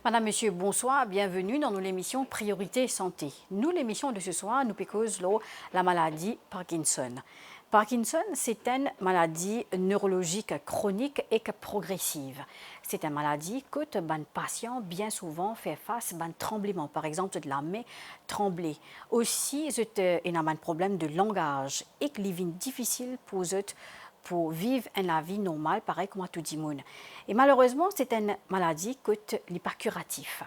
Madame, Monsieur, bonsoir, bienvenue dans l'émission Priorité Santé. Nous, l'émission de ce soir, nous causons la maladie Parkinson. Parkinson, c'est une maladie neurologique chronique et progressive. C'est une maladie que les patients bien souvent fait face à un tremblement, par exemple de la main tremblée. Aussi, c'est un problème de langage et que c'est difficile pour vivre une vie normale, pareil comme à tout le monde. Et malheureusement, c'est une maladie qui n'est pas curative.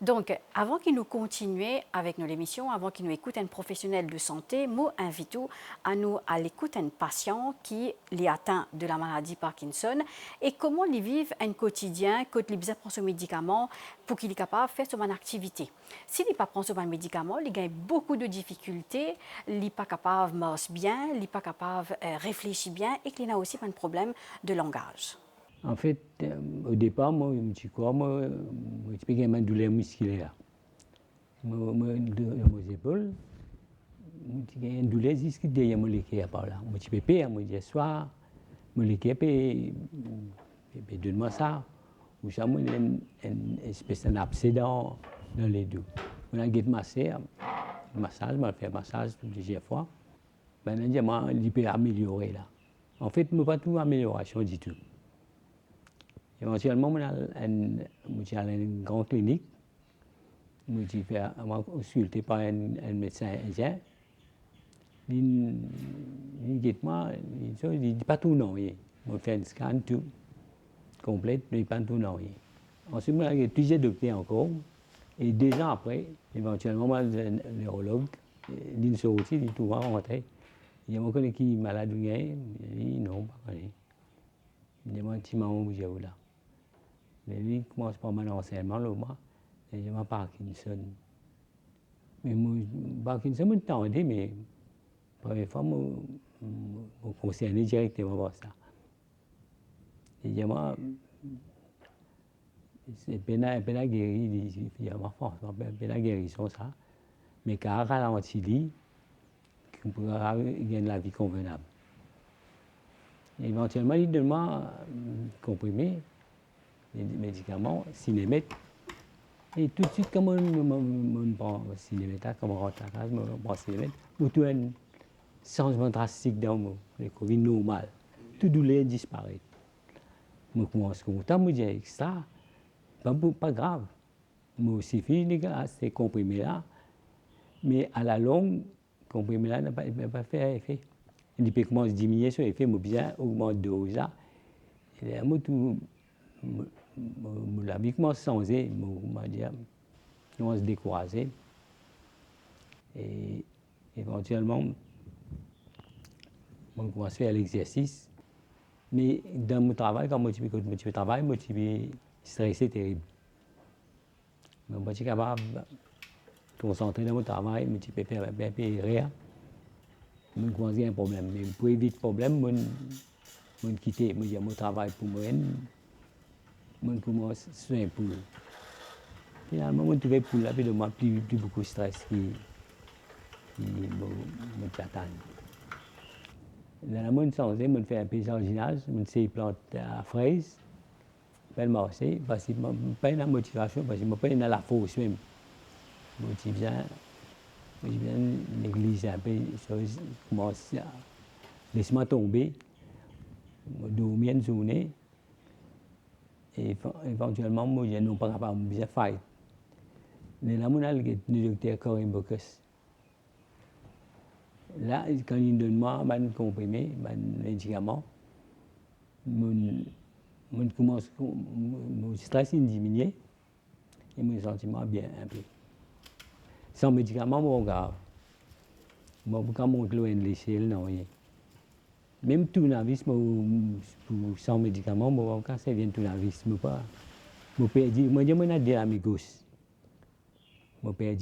Donc, avant que nous continuions avec nos émissions, avant que nous écoutions un professionnel de santé, nous invitons à l'écouter un patient qui est atteint de la maladie Parkinson et comment il vit un quotidien, quand il a besoin de prendre ce médicament pour qu'il soit capable de faire son activité. S'il n'est pas prend ce médicament, il a beaucoup de difficultés, il n'est pas capable de marcher bien, il n'est pas capable de réfléchir bien et qu'il a aussi un problème de langage. En fait, au départ, moi, je me dis quoi, moi, je suis une douleur musculaire. Moi, dans mes épaules, j'ai une douleur jusqu'à derrière mon équerre par là. Moi, je peux pas, moi, je dis soir, mon équerre peut donner ça. Ou ça, moi, une espèce d'abcès dans les deux. On a un massage, on fait un massage plusieurs fois. Maintenant, il peut améliorer là. En fait, je n'ai pas tout amélioration du tout. Éventuellement, je suis allé à une grande clinique. Je suis fait consulter par un médecin indien. Il dit pas tout non. Je fais un scan tout complet, mais pas tout non. Ensuite, j'ai plusieurs docteurs encore. Et 2 ans après, éventuellement, un neurologue, il dit aussi, il tout va rentrer. Il dit, je qui est malade ou bien? Il dit, non, pas connu. Il dit, un petit moment où j'ai eu là. Mais lui commence par mon enseignement, là, moi, et j'ai Parkinson. Mais Parkinson, je m'entendais, mais la première fois, je concerné directement par ça. Et j'ai c'est peine guéri, il y a ma force, peine guérison ça. Mais quand on ralentit, on peut gagner la vie convenable. Et éventuellement, il demande comprimé, les médicaments, cinémètre. Et tout de suite, comme on prend cinémètre, comme on rentre à casa, on prend cinémètre, ou tout un changement drastique dans le Covid normal. Tout douleur disparaît. Je commence comme ça, je dis extra, pas grave. Moi aussi, les gars, ces comprimés-là, mais à la longue, comprimés-là n'a pas fait effet. Il peut commencer à diminuer son effet, mais bien augmenter de dose là. Et là, la vie commence à changer, je commence à se décourager. Et éventuellement, je commence à faire l'exercice. Mais dans mon travail, quand je travaille, je suis stressé terrible. Je suis capable de me concentrer dans mon travail, je peux faire rien. Je commence à avoir un problème. Mais pour éviter le problème, je quitte mon travail pour moi. Je commence à faire un poule. Finalement, je trouve un poule, puis je plus beaucoup de stress qui me attend. Dans la monde changé, je fais un peu de jardinage, je sais planter à fraises, je marcher, parce que je n'ai pas de motivation, parce que je n'ai pas de la force même. Je suis bien négliger un peu les choses, je commence à laisser tomber, je dormir une journée, et éventuellement, je n'ai pas capable de bien faire. Mais là, le docteur Corinne Bocus. Là, quand il donne moi un comprimé, un médicament, mon stress diminue et mon sentiment bien un peu. Sans médicament, mon grave. Je ne peux pas monter loin de l'échelle, non. Même tout la vie, sans médicament, je ne peux pas servir tout la vie. Je me perds. Moi, je me dis à mes gosses. Je perds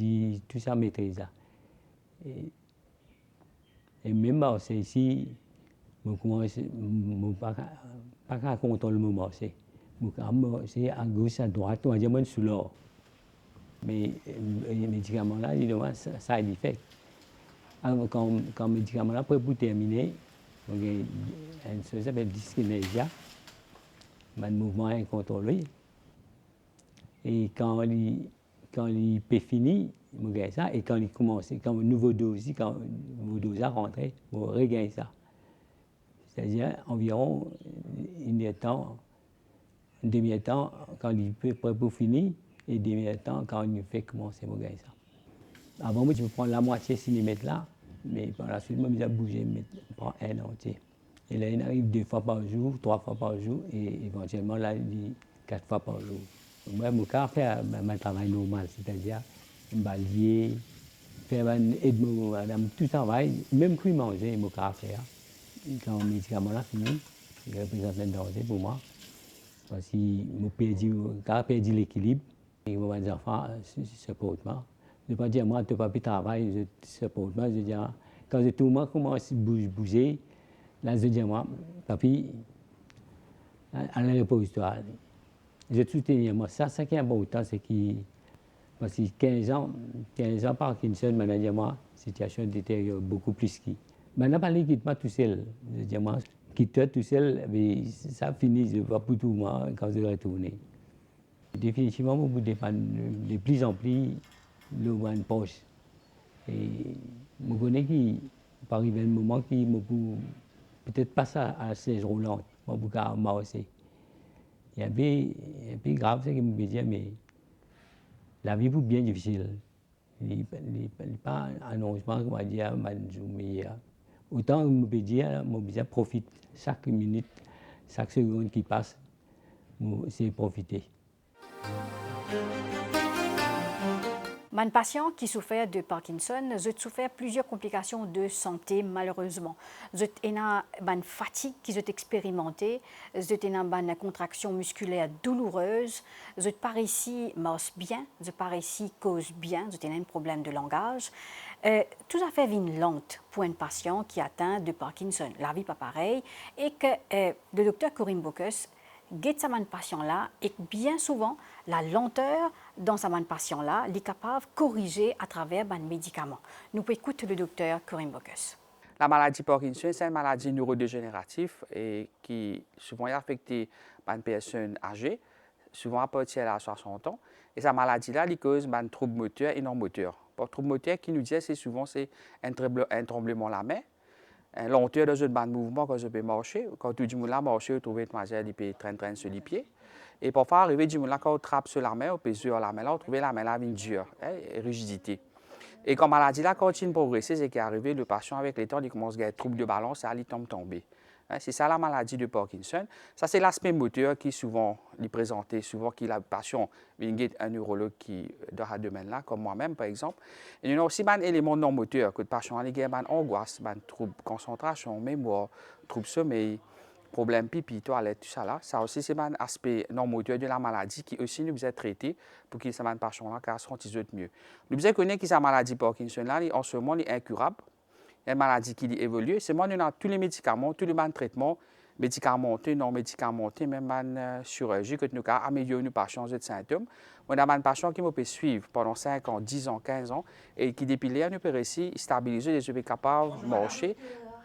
tout ça maîtrise. Et même ici, je ne peux pas contrôler le marché. c'est à gauche, à droite, on va dire sous l'or. Mais les médicaments là, ils ont un side effect. Quand le médicament là, pour terminer, il y a une chose qui s'appelle dyskinésia, un mouvement incontrôlé. Et quand il est fini, il gagne ça. Et quand il commence, quand le nouveau dosage rentre, on regagne ça. C'est-à-dire environ un demi-temps quand il est prêt pour finir, et demi-temps quand il fait commencer à gagner ça. Avant, moi, je peux prendre la moitié si je mets là, mais par la suite, moi, je vais bouger, je prends un entier. Et là, il arrive 2 fois par jour, 3 fois par jour, et éventuellement, là, il dit 4 fois par jour. Donc, moi, je peux faire un travail normal, c'est-à-dire balayer, faire tout travail, même que manger, je peux faire. Quand le médicament là fini, il représente un danger pour moi. Parce que j'ai perdu l'équilibre, et mes enfants supportent moi. Je ne peux pas dire, moi, tu ne peux pas plus travailler, je supporte moi. Je dis, quand tout le monde commence à bouger, là, je dis, moi, papi, allez repose-toi. Je soutiens moi. Ça qui est important, c'est que, parce que 15 ans Parkinson, maintenant, dit, moi, la situation détériore beaucoup plus que. Maintenant, pas quitte moi tout seul. Je dis, moi, quitte-toi tout seul, mais ça finit, je ne vais pas pour tout moi quand je retourne. Définitivement, vous dépendez de plus en plus de une poche. Et je connais qu'il peut arriver un moment qui me peut-être pas ça à ces jours-là, moi aussi. Et un peu grave, c'est qu'il me dit, mais la vie est bien difficile. Il n'est pas un annoncement qui va dire, mais autant je me dire, je profite chaque minute, chaque seconde qui passe, c'est profiter. Mon patient qui souffert de Parkinson, je souffert plusieurs complications de santé malheureusement. Je une fatigue qui j'ai expérimentée, je une contraction musculaire douloureuse, je ici marche bien, je ici cause bien, je un problème de langage. Tout à fait une lente pour un patient qui atteint de Parkinson. La vie pas pareil et que le docteur Corinne Bocus guette sa patient-là et bien souvent, la lenteur dans sa patient-là est capable de corriger à travers les médicaments. Nous pouvons écouter le docteur Corinne Bocus. La maladie Parkinson, c'est une maladie neurodégénérative et qui souvent affecte les personnes âgées, souvent à partir de 60 ans. Et cette maladie-là, elle cause un trouble moteur et non moteur. Pour trouble moteur, qui nous dit, c'est souvent un tremblement de la main, une lenteur dans un mouvement quand je peux marcher. Quand tout le monde a marché, on trouve qu'il peut traîner sur les pieds. Et parfois, arriver du monde quand on trappe sur la main, on peut sur la main, là, on trouve la main là une dure, rigidité. Et quand la maladie là continue de progresser, c'est qu'arrivé le patient avec le temps, il commence à avoir des troubles de balance et il tomber. C'est ça la maladie de Parkinson. Ça, c'est l'aspect moteur qui souvent est présenté, souvent qui le patient vient un neurologue qui dans ce domaine-là, comme moi-même par exemple. Et il y a aussi un élément non moteur que le patient a une angoisse, trouble de concentration, mémoire, trouble sommeil, problème pipi, toilette, tout ça là. Ça aussi, c'est un aspect non moteur de la maladie qui aussi nous est traité pour que ces patients-là se sentent mieux. Nous devons connaître que cette maladie Parkinson là, en ce moment, est incurable. Une maladie qui évolue. C'est moi, nous avons tous les médicaments, tous les traitements, médicamentés, non médicamentés, même une chirurgie que nous avons amélioré nos patients de symptômes. On a des patients qui peuvent suivre pendant 5 ans, 10 ans, 15 ans et qui, depuis là, nous peuvent réussir à stabiliser et je suis capable de marcher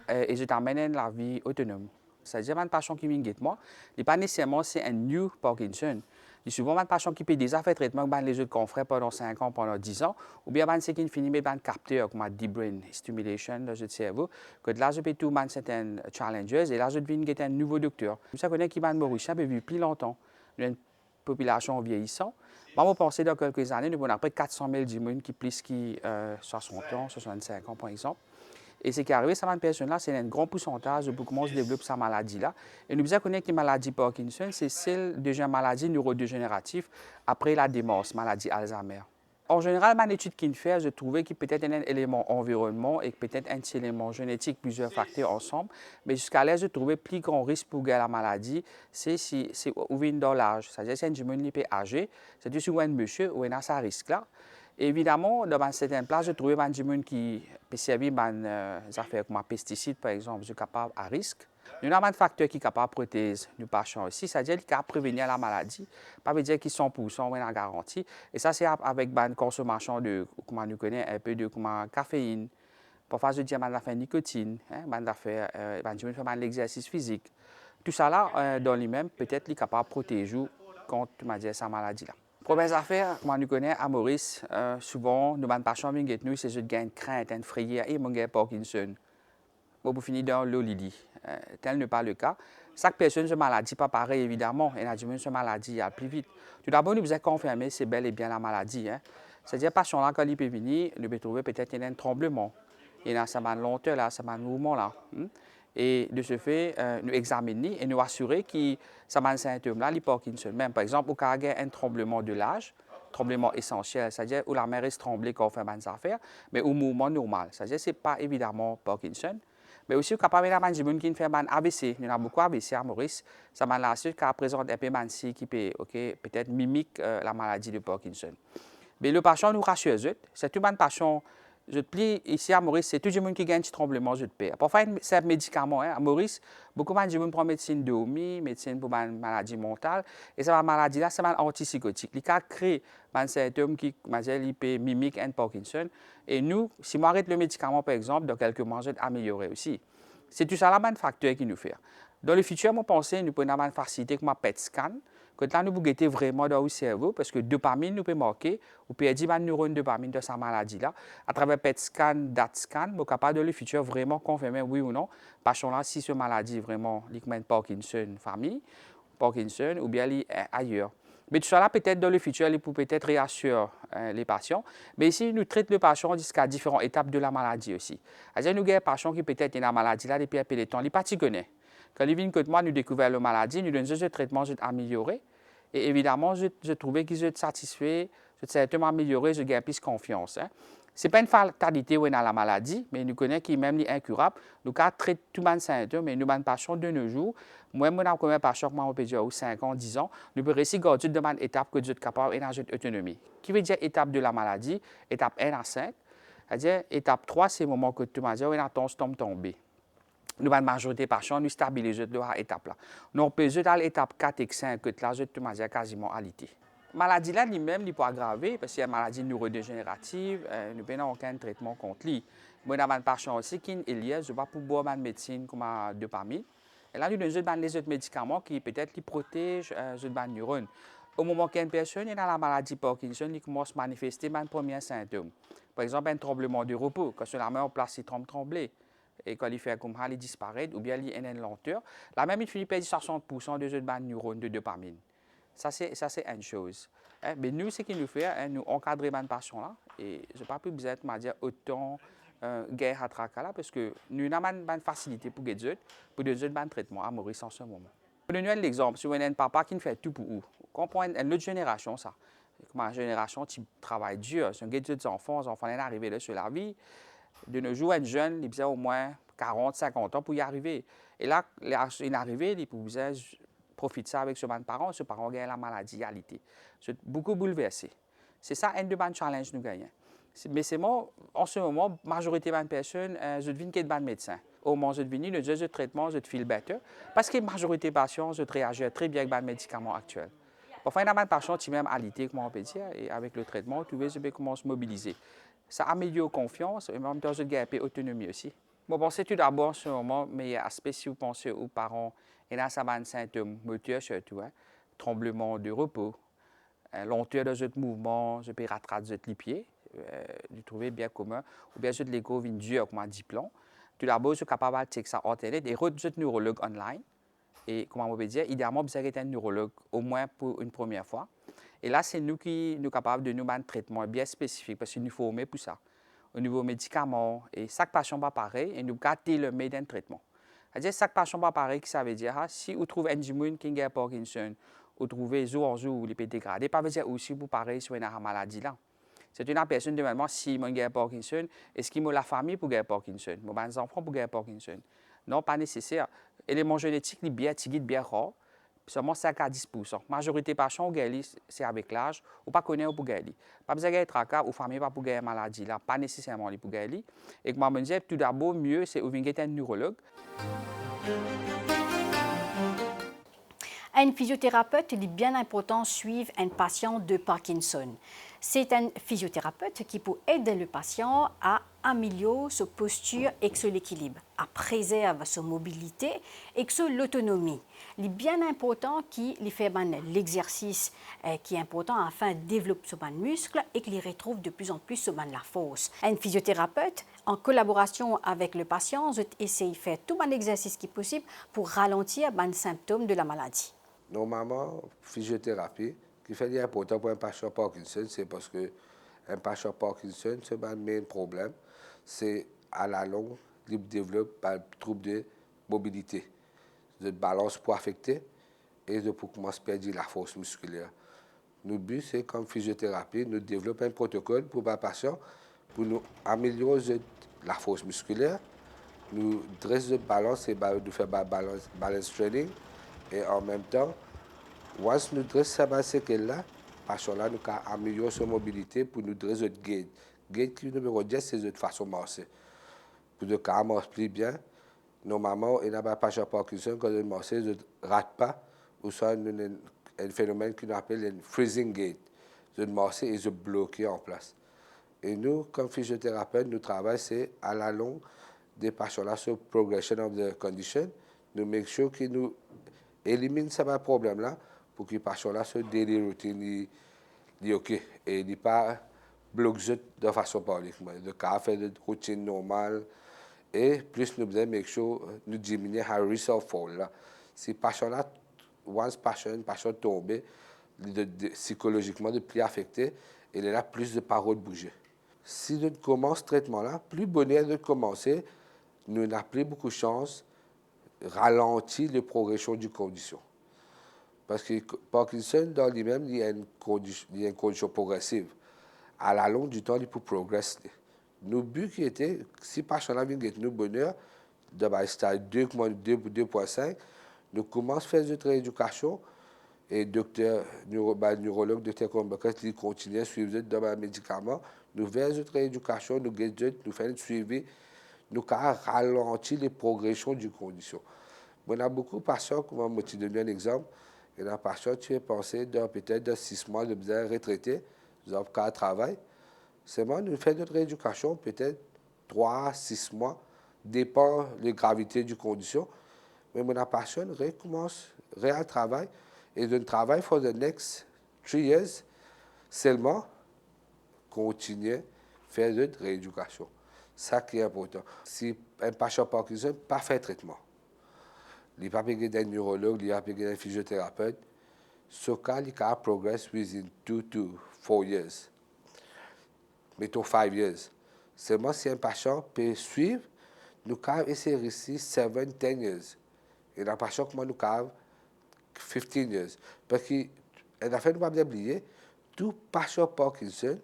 et je t'amène la vie autonome. C'est-à-dire, un patient qui vient de moi, il n'est pas nécessairement c'est un new Parkinson. Il y a souvent un patient qui peut déjà faire traitement avec les autres confrères pendant 5 ans, pendant 10 ans, ou bien c'est qui finit avec un capteur comme deep brain stimulation dans le cerveau, que là, je peux tout certains challenges, et là, je deviens un nouveau docteur. Ça connaît qui va Mauricien peut vivre plus longtemps. Une population vieillissante. On pense dans quelques années, nous avons après 400 000 personnes qui plus qui 60 ans, 65 ans, par exemple. Et ce qui est arrivé, cette personne-là, c'est un grand pourcentage de comment se développe cette maladie-là. Et nous devons connaître que la maladie Parkinson, c'est celle de maladie neurodégénérative après la démence, maladie Alzheimer. En général, ma étude qu'il fait, je trouvais qu'il peut être un élément environnement et peut-être un élément génétique, plusieurs facteurs ensemble. Mais jusqu'à là, je trouvais plus grand risque pour la maladie, c'est dans l'âge. C'est-à-dire si un jeune est âgé, c'est souvent un monsieur ou un à ce risque-là. Évidemment, dans certaines places, je trouvais des gens qui peut servir des affaires comme les pesticides, par exemple, sont capables à risque. Nous avons un facteur qui est capable de protéger nos patients aussi, c'est-à-dire qu'il est capable de prévenir la maladie. Pas veut dire qu'ils sont 100% on a garantie. Et ça, c'est avec une consommation de, comment nous connaît, un peu de caféine. Parfois, je dis, on a fait nicotine, on a fait l'exercice physique. Tout ça là, dans lui-même, peut-être qu'il est capable de protéger contre sa maladie-là. Première affaire, comme nous connaissons à Maurice, souvent, nous avons patients qui nous c'est juste une crainte, une frayeur, et mon Parkinson. Bon, pour finir dans l'eau, Lily. Tel n'est pas le cas. Chaque personne a une maladie, pas pareil évidemment. Et une maladie il plus vite. Tout d'abord, nous vous confirmer c'est bel et bien la maladie. C'est-à-dire, patient là, quand il peut venir, nous peut trouver peut-être un tremblement. Il y a une lenteur là, un mouvement là. Et de ce fait, nous examiner et nous assurer que ça a un symptôme là, le Parkinson. Même par exemple, au cas où il y a un tremblement de l'âge, tremblement essentiel, c'est-à-dire où la mère est tremblée quand on fait des affaires, mais au mouvement normal. C'est-à-dire que ce n'est pas évidemment Parkinson. Mais aussi, capable d'avoir des gens qui font un AVC. Il y a beaucoup d'AVC à Maurice. Ça m'a laissé qu'à présent, un peu qui peut peut-être mimique la maladie de Parkinson. Mais le patient nous rassure, c'est tout un patient. Je plie ici à Maurice, c'est tout le monde qui gagne un petit tremblement, je te paie. Parfois, c'est un médicament. À Maurice, beaucoup de gens prennent médecine d'OMI, médecine pour une maladie mentale. Et cette maladie-là, c'est un antipsychotique. Il a créé un symptôme qui mimique un Parkinson. Et nous, si on arrête le médicament, par exemple, dans quelques mois, je vais améliorer aussi. C'est tout ça là, un facteur qui nous fait. Dans le futur, je pense que nous pouvons avoir une facilité comme un PET scan. Quand là, nous pouvons guetter vraiment dans le cerveau, parce que dopamine nous peut marquer, ou peut dire une neurone dopamine de sa maladie-là. À travers PET scan, DAT scan, nous sommes capables de le futur vraiment confirmer oui ou non, parce que là, si cette maladie vraiment, Parkinson famille, Parkinson, ou bien ailleurs. Mais tout ça là, peut-être dans le futur, il peut peut-être réassurer les patients. Mais ici, nous traitons le patient jusqu'à différentes étapes de la maladie aussi. C'est-à-dire, nous avons des patients qui peut-être ont la maladie là depuis un peu de temps, ils ne pas connaissent. Quand ils viennent que moi, nous découvrons la maladie, nous donnons juste le traitement, je amélioré. Et évidemment, je trouvais qu'ils étaient satisfaits, je suis amélioré, je gagne plus confiance. Ce n'est pas une fatalité où on a la maladie, mais nous connaissons qu'il est même incurable. Nous traitons tout le symptôme, mais nous avons des patients de nos jours. Moi, je suis un patient qui on peut dire 5 ans, 10 ans. Nous pouvons réussir à garder une étape que nous sommes capables de autonomie. Qui veut dire étape de la maladie, étape 1 à 5. C'est-à-dire, étape 3, c'est le moment que tout le monde a tendance à tomber. Nous avons une majorité de patients, nous stabilisons cette étape-là. Nous avons l'étape 4 et 5, que là, tout le monde quasiment alité. La maladie là, lui-même, il peut aggraver parce qu'il y a une maladie neurodégénérative, nous n'avons aucun traitement contre lui. Moi, nous avons un patient aussi qui est lié, je ne vais pas pouvoir boire une médecine comme la dopamine. Et là, nous avons les autres médicaments qui peut-être protègent les neurones. Au moment qu'une personne a la maladie Parkinson, il commence à manifester les premiers symptômes. Par exemple, un tremblement de repos, quand la main en place, il trembler. Et quand il fait comme ça, il disparaît, ou bien il y a une lenteur. Là même, il finit par 60% de ces neurones de dopamine. Ça, c'est une chose. Mais nous, ce qu'il nous fait, nous encadrer les patients-là. Et je n'ai pas pu besoin de dire autant guerre à tracas là, parce que nous avons une facilité pour les autres, pour des autres traitements à Maurice en ce moment. Pour donner un exemple, si vous avez un papa qui fait tout pour vous, comprend une autre génération, ça. Comme une génération qui travaille dur, si on a des enfants, les enfants sont arrivés sur la vie. De nos jours, un jeune, il a au moins 40, 50 ans pour y arriver. Et là, il est arrivé, il pouvait profiter de ça avec ses parents. Ses parents ont la maladie, c'est beaucoup bouleversé. C'est ça un des challenges que nous gagnons. Mais c'est moi, en ce moment, la majorité des personnes, je deviens qu'il y a des médecins. Au moment où je deviens, je traitement, je feel better. Parce que la majorité des patients, je réagis très bien avec les médicaments actuels. Parfois, il y a des patients qui même alité, comme on peut dire, et avec le traitement, tu veux, je commence à se mobiliser. Ça améliore la confiance et en même temps, je gagne l'autonomie aussi. Bon, pensez tout d'abord sur le moment, mais aspect si vous pensez aux parents, et là, ça va un symptôme moteur surtout, tremblement de repos, lenteur de ce mouvement, je peux rattraper les pieds, vous trouvez bien commun, ou bien je l'écho vient dur comme un diplôme. Tout d'abord, je suis capable de checker ça en internet et retrouver neurologue online. Et comment on peut dire, idéalement, vous avez un neurologue au moins pour une première fois. Et là, c'est nous qui sommes capables de nous faire un traitement bien spécifique parce qu'il nous faut former pour ça. Au niveau médicaments, et chaque patient n'est pas pareil, et nous gâter le meilleur d'un traitement. C'est-à-dire chaque patient n'est pas pareil, ça veut dire, si vous trouvez un dimanche qui a Parkinson, vous trouvez jour en jour, il peut dégrader, pas veut dire aussi pour pareil sur une maladie là. C'est une personne de même, si mon a Parkinson, est-ce qu'il a la famille pour gagner Parkinson, mon enfants pour gagner Parkinson? Non, pas nécessaire. Éléments génétiques, bien rare, seulement 5 à 10%. La majorité des patients, c'est avec l'âge, ou pas connaître pour gagner. Pas besoin de tracas, ou famille pas pour gagner maladie là, pas nécessairement pour gagner. Et comme je me disais, tout d'abord, mieux, c'est de un neurologue. Un physiothérapeute, il est bien important de suivre un patient de Parkinson. C'est un physiothérapeute qui peut aider le patient à améliorer sa posture et son équilibre, à préserver sa mobilité et son autonomie. Il est bien important qu'il fait l'exercice qui est important afin de développer son muscle et qu'il retrouve de plus en plus la force. Un physiothérapeute, en collaboration avec le patient, essaie de faire tout l'exercice qui est possible pour ralentir les symptômes de la maladie. Normalement, physiothérapie, qui fait important pour un patient Parkinson, c'est parce que un patient Parkinson, c'est le main problème, c'est à la longue, il développe un trouble de mobilité, de balance pour affecter et de pour commencer à perdre la force musculaire. Notre but, c'est comme physiothérapie, nous développer un protocole pour les patients pour nous améliorer la force musculaire, nous dresser de balance et nous faire balance training. Et en même temps, once nous dressons cette là, patient-là, nous avons amélioré sa mobilité pour nous dresser notre gait. Gait qui numéro 10, c'est notre façon de marcher. Pour le cas marche plus bien, normalement, il n'y a pas de patient Parkinson, quand il marche, il ne rate pas, ou soit un phénomène qu'on appelle un freezing gait. Il marche et il bloqué en place. Et nous, comme physiothérapeutes, nous travaillons à la longue des patients-là sur progression of the condition. Nous make sure que nous élimine ce problème-là pour que les patients-là se daily routine OK et ne pas bloquer de façon parler. Le cas fait de routine normale et plus nous devons make sure nous diminuer le risque de fall là. Si patient-là once patient tombé psychologiquement de plus affecté, il est là plus de paroles bouger. Si nous commençons ce traitement-là, plus bonheur de commencer, nous n'avons plus beaucoup de chance ralentit la progression du condition. Parce que Parkinson, dans lui-même, il y a une condition progressive. À la longue du temps, il peut progresser. Nos buts qui étaient, si patient-là vient nous bonheur, dans le stade 2.5, nous commençons à faire notre rééducation et docteur, neurologue, docteur Combacat, il continue à suivre dans le médicament. Nous faisons notre rééducation, nous faisons un suivi, nous ralentir les progressions du condition. On a beaucoup de patients, comme je te donne un exemple, il y a un patient qui est pensé peut-être de 6 mois de besoin retraité, nous avons qu'à travail. Seulement, nous faisons notre rééducation peut-être 3 6 mois, dépend de la gravité du condition. Mais mon patient recommence à travail et de travail for the next 3 years, seulement continuer à faire de rééducation. C'est ça qui est important. Si un patient Parkinson pas fait traitement, il n'a pas payé d'un neurologue, il n'a pas payé d'un physiothérapeute, ce cas, il a progress within 2 to 4 years. Mettons 5 years. Seulement si un patient peut suivre, nous avons essayé ici 7, 10 years. Et un patient comme nous avons 15 years. Parce que, en fait, nous ne pouvons pas oublier, tout patient Parkinson,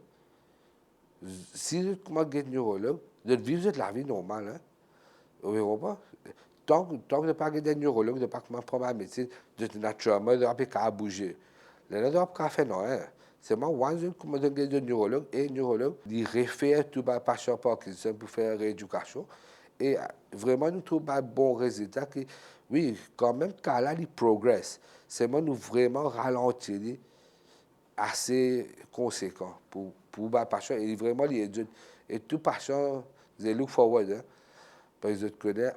si vous êtes un neurologue, vous vivez la vie normale. Hein? Vous ne voyez pas? Tant que vous n'avez pas un neurologue, vous n'avez pas prendre la médecine, vous êtes naturellement, vous n'avez pas bouger. Là, vous n'avez pas faire rien. C'est moi, quand vous êtes un neurologue, et un neurologue, il réfère tout le patient Parkinson pour faire rééducation. Et vraiment, nous trouvons un bon résultat. Que, oui, quand même, quand là, il progresse. C'est moi, nous vraiment ralentir assez conséquent pour le patient. Et vraiment, il est et tout patient, they look forward. Hein, parce que connais,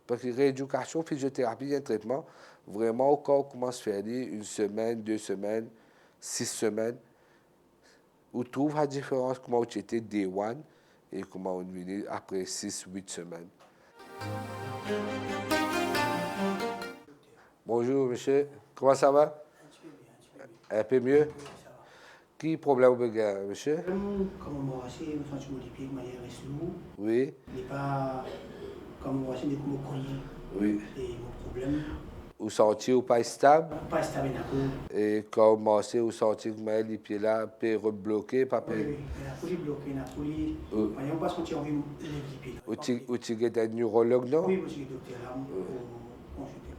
parce que rééducation, physiothérapie, un traitement, vraiment, au corps commence à faire 1 semaine, 2 semaines, 6 semaines. On trouve la différence comment tu étais day one et comment on est après 6, 8 semaines. Bonjour, monsieur. Comment ça va? Un peu mieux. Quel problème vous avez, monsieur? Comme on m'a racheté, je me sens sur les pieds de manière slow. Oui. Il n'est pas comme on m'a racheté, il me connaît. Oui. Et mon problème. Vous sentez ou pas stable? Pas stable d'accord. Et quand vous marchez, vous sentez que les pieds là peuvent rebloquer, pas Oui, oui. La poulie bloquée, la poulie. On ne pas sentir envie de les pieds. Ou tu es un neurologue, non? Oui, monsieur le docteur, là, pour consulter.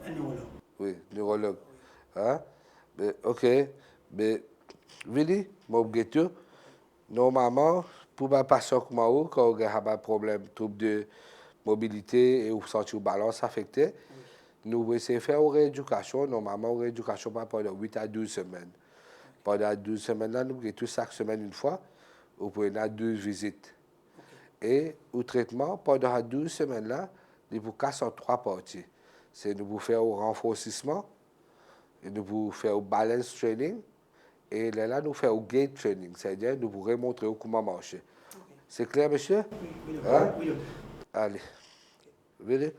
Un neurologue. Oui, neurologue. Hein? Mais, OK. Mais, really, mon gâteau, normalement, pour un patient comme moi, quand on a un problème, trouble de mobilité et vous sentir balance affectée, nous pouvons essayer de faire une rééducation. Normalement, une rééducation pendant 8 à 12 semaines. Pendant 12 semaines, là, nous pouvons tout chaque semaine une fois, vous pouvez avoir 12 visites. Et au traitement, pendant 12 semaines, là, nous pouvons casser en 3 parties. C'est nous pouvons faire un renforcement, et nous pouvons faire un balance training, et là, nous faisons un gait training, c'est-à-dire nous pouvons montrer comment marcher. C'est clair, monsieur? Oui, Hein? oui. Allez. Venez.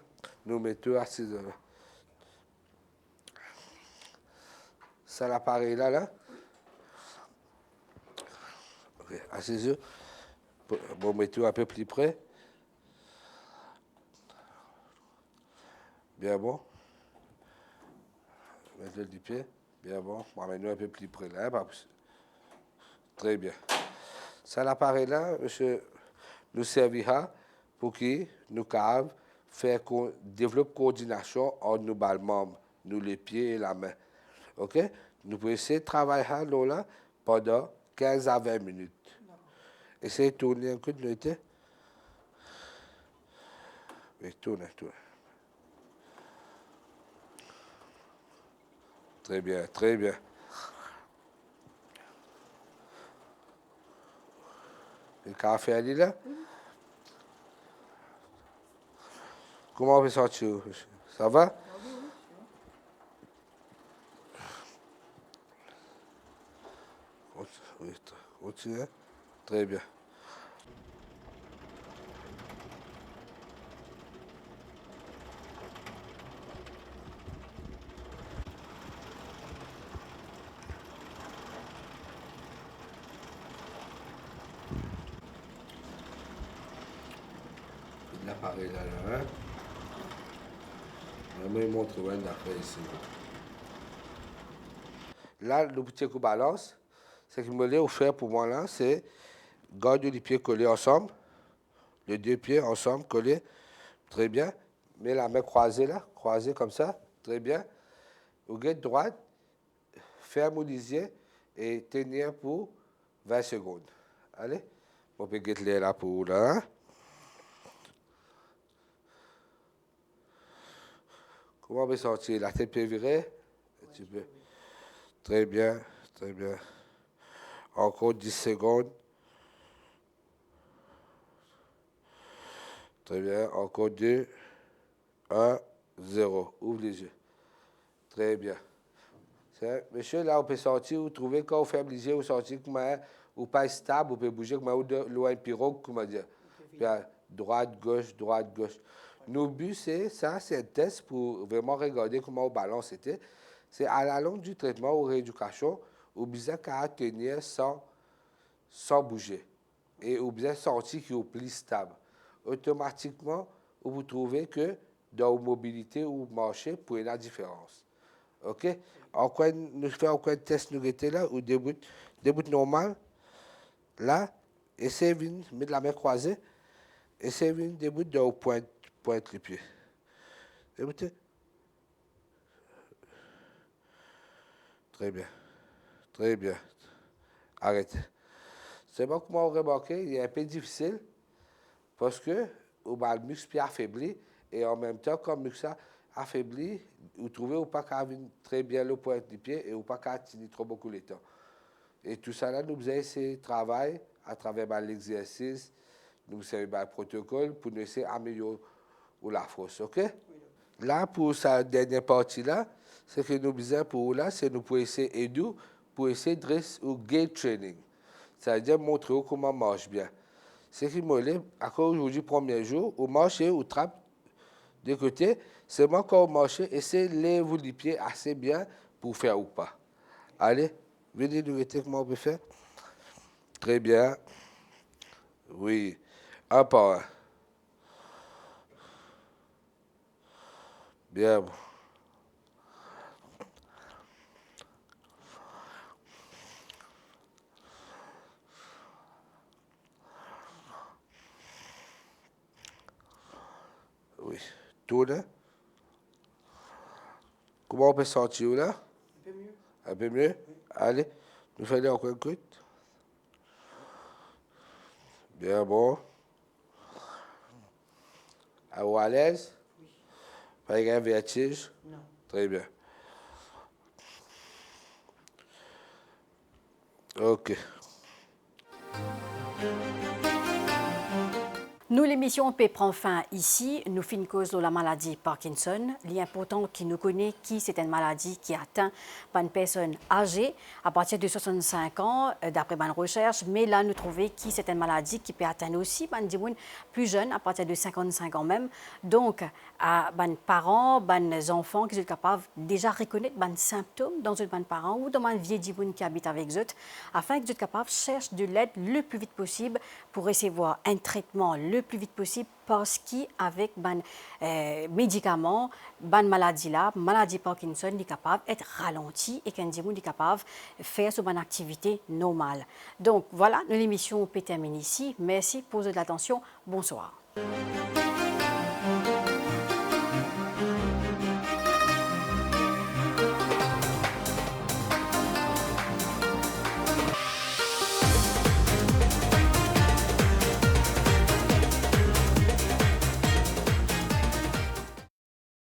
Nous mettons assis là. Ça, l'appareil là, là. Ok, asseyez-vous. Bon, mettons un peu plus près. Bien bon. Mettez du pied. Bien bon. Bon, maintenant un peu plus près là. Très bien. Ça, l'appareil là, monsieur, nous servira pour que nous capables faire développer coordination entre nos balles membres, nous les pieds et la main. OK? Nous pouvons essayer de travailler là pendant 15 à 20 minutes. Essayez de tourner un coup de l'autre. Oui, tournez. Très bien, très bien. Le café est là? Comment on peut sortir? Ça va? Oui, continuez. Très bien. L'appareil là, hein? Je vais montrer une affaire ici. Là, le petit coup balance, ce qu'il me l'a offert pour moi là, c'est garder les pieds collés ensemble, les 2 pieds ensemble collés, très bien. Mets la main croisée là, croisée comme ça, très bien. Au guide droite, ferme les yeux et tenir pour 20 secondes. Allez, on peut guetter là pour là. Hein? Comment on peut sortir? La tête peut virer? Un petit peu. Très bien, très bien. Encore 10 secondes. Très bien. Encore 2, 1, 0. Ouvre les yeux. Très bien. Monsieur, là, on peut sortir, vous trouvez quand vous fermez les yeux, vous sortez ou pas stable, vous pouvez bouger comme ou de loin pirogue, comment dire. Puis droite, gauche, droite, gauche. Nos buts, c'est ça, c'est un test pour vraiment regarder comment on balance était. C'est à la longue du traitement ou rééducation, vous besoin qu'à tenir sans bouger. Et vous besoin sentir qu'il est plus stable. Automatiquement, vous trouvez que dans la mobilité ou marcher, pour la différence. OK? Encore nous faisons encore un test nous était là, ou début normal. Là, essayez de mettre la main croisée. Essayez de début de pointe le pied. Débutez. Très bien. Très bien. Arrêtez. C'est bon comment vous remarquez, il est un peu difficile parce que le muscle est affaibli et en même temps, comme le muscle affaibli, vous trouvez ou pas qu'à très bien le point du pied et ou pas qu'à tenir trop beaucoup le temps. Et tout ça là, nous avons essayé de travailler à travers l'exercice, nous avons le protocole pour nous essayer d'améliorer la force. OK? Là, pour sa dernière partie là, ce que nous besoin pour là, c'est nous pour essayer d'aider pour essayer de dresser au gait training. C'est-à-dire montrer comment marche bien. Ce qui me dit, encore aujourd'hui, premier jour, vous marchez, vous trappez de côté, c'est moi quand vous marchez, essayez de lever les pieds assez bien pour faire ou pas. Allez, venez nous dire comment on peut faire. Très bien. Oui. Un par un. Bien. Oui. Tourne. Comment on peut sentir là? Un peu mieux. Un peu mieux? Oui. Allez, nous faisons encore un coup. Bien bon. Êtes-vous à l'aise? Pas un vertige? Non. Très bien. OK. Nous, l'émission peut prendre fin ici. Nous finissons cause de la maladie Parkinson. L'important qui nous connaît qui c'est une maladie qui atteint une personne âgée à partir de 65 ans, d'après une recherche. Mais là, nous trouvons qui c'est une maladie qui peut atteindre aussi des gens plus jeunes, à partir de 55 ans même. Donc, à les parents, les enfants qui sont capables déjà reconnaître les symptômes dans un parent ou dans un vieux gens qui habite avec eux, afin que soient capables de chercher de l'aide le plus vite possible pour recevoir un traitement le plus vite possible parce qu'avec les médicaments, la maladie Parkinson est capable d'être ralentie et qu'un est capable de faire son activité normale. Donc voilà, l'émission peut terminer ici. Merci pour votre attention. Bonsoir.